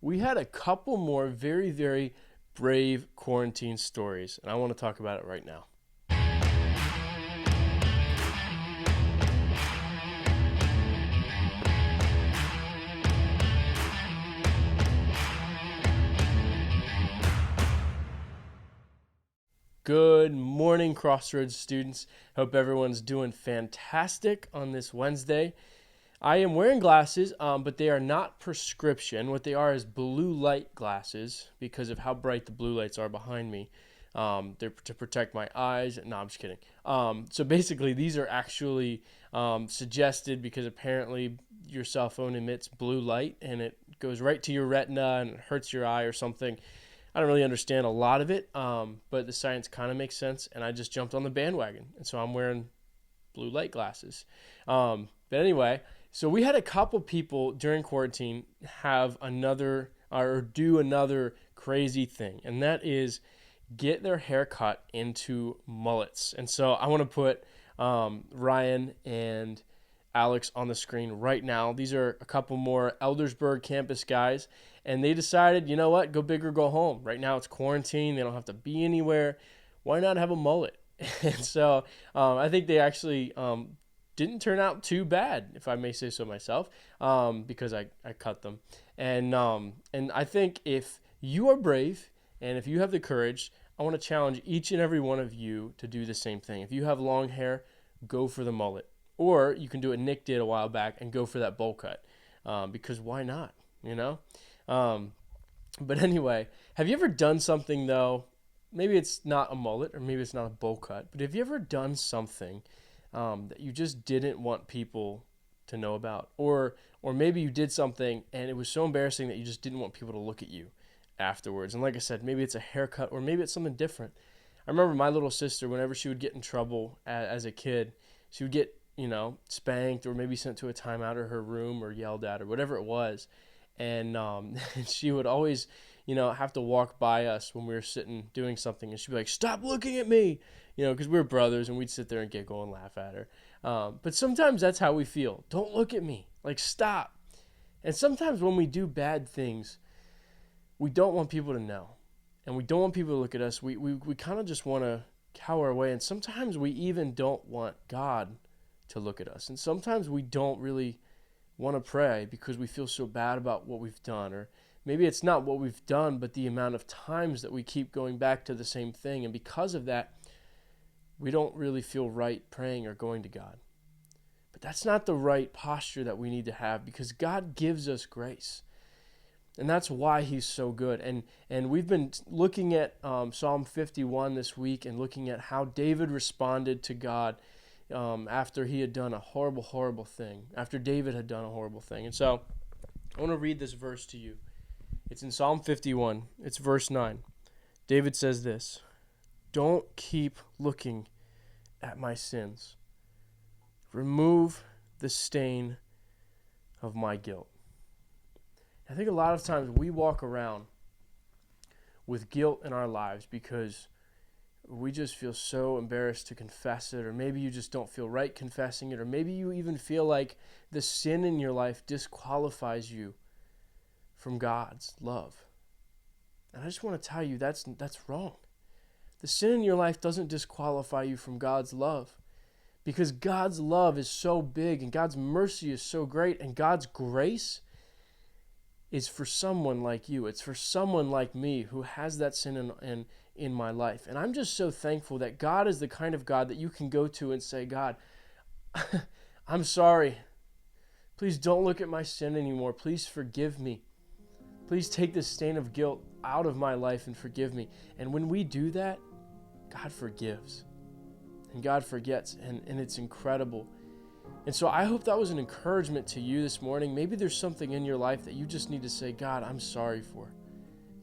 we had a couple more very, very brave quarantine stories, and I want to talk about it right now. Good morning, Crossroads students. Hope everyone's doing fantastic on this Wednesday. I am wearing glasses, but they are not prescription. What they are is blue light glasses because of how bright the blue lights are behind me. They're to protect my eyes. No, I'm just kidding. So basically, these are actually suggested because apparently your cell phone emits blue light and it goes right to your retina and it hurts your eye or something. I don't really understand a lot of it, but the science kind of makes sense, and I just jumped on the bandwagon, and so I'm wearing blue light glasses. But anyway, so we had a couple people during quarantine have another or do another crazy thing, and that is get their hair cut into mullets. And so I want to put Ryan and Alex on the screen right now. These are a couple more Eldersburg campus guys, and they decided, you know what, go big or go home. Right now it's quarantine. They don't have to be anywhere. Why not have a mullet? And so I think they actually didn't turn out too bad, if I may say so myself, because I cut them. And I think if you are brave and if you have the courage, I want to challenge each and every one of you to do the same thing. If you have long hair, go for the mullet. Or you can do what Nick did a while back and go for that bowl cut, because why not, you know? But anyway, have you ever done something, though, maybe it's not a mullet or maybe it's not a bowl cut, but have you ever done something that you just didn't want people to know about? Or maybe you did something and it was so embarrassing that you just didn't want people to look at you afterwards. And like I said, maybe it's a haircut or maybe it's something different. I remember my little sister, whenever she would get in trouble as a kid, she would get spanked or maybe sent to a timeout or her room or yelled at or whatever it was. And she would always, have to walk by us when we were sitting doing something. And she'd be like, stop looking at me, because we were brothers and we'd sit there and giggle and laugh at her. But sometimes that's how we feel. Don't look at me. Like, stop. And sometimes when we do bad things, we don't want people to know. And we don't want people to look at us. We kind of just want to cower away. And sometimes we even don't want God to look at us. And sometimes we don't really want to pray because we feel so bad about what we've done. Or maybe it's not what we've done, but the amount of times that we keep going back to the same thing. And because of that, we don't really feel right praying or going to God. But that's not the right posture that we need to have, because God gives us grace. And that's why he's so good. And we've been looking at Psalm 51 this week and looking at how David responded to God after he had done a horrible, horrible thing, after David had done a horrible thing. And so I want to read this verse to you. It's in Psalm 51. It's verse 9. David says this: don't keep looking at my sins. Remove the stain of my guilt. I think a lot of times we walk around with guilt in our lives because we just feel so embarrassed to confess it, or maybe you just don't feel right confessing it, or maybe you even feel like the sin in your life disqualifies you from God's love. And I just want to tell you that's wrong. The sin in your life doesn't disqualify you from God's love, because God's love is so big and God's mercy is so great, and God's grace is for someone like you. It's for someone like me who has that sin in my life. And I'm just so thankful that God is the kind of God that you can go to and say, God, I'm sorry. Please don't look at my sin anymore. Please forgive me. Please take the stain of guilt out of my life and forgive me. And when we do that, God forgives. And God forgets. And it's incredible. And so I hope that was an encouragement to you this morning. Maybe there's something in your life that you just need to say, God, I'm sorry for.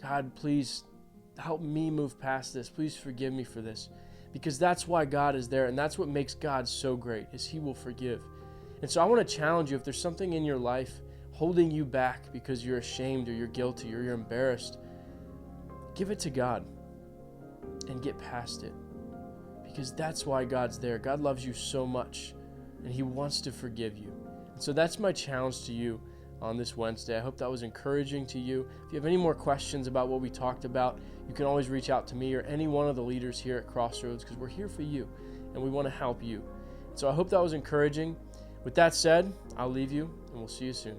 God, please help me move past this. Please forgive me for this. Because that's why God is there, and that's what makes God so great, is he will forgive. And so I want to challenge you, if there's something in your life holding you back because you're ashamed or you're guilty or you're embarrassed, give it to God and get past it. Because that's why God's there. God loves you so much, and he wants to forgive you. And so that's my challenge to you on this Wednesday. I hope that was encouraging to you. If you have any more questions about what we talked about, you can always reach out to me or any one of the leaders here at Crossroads, because we're here for you and we want to help you. So I hope that was encouraging. With that said, I'll leave you and we'll see you soon.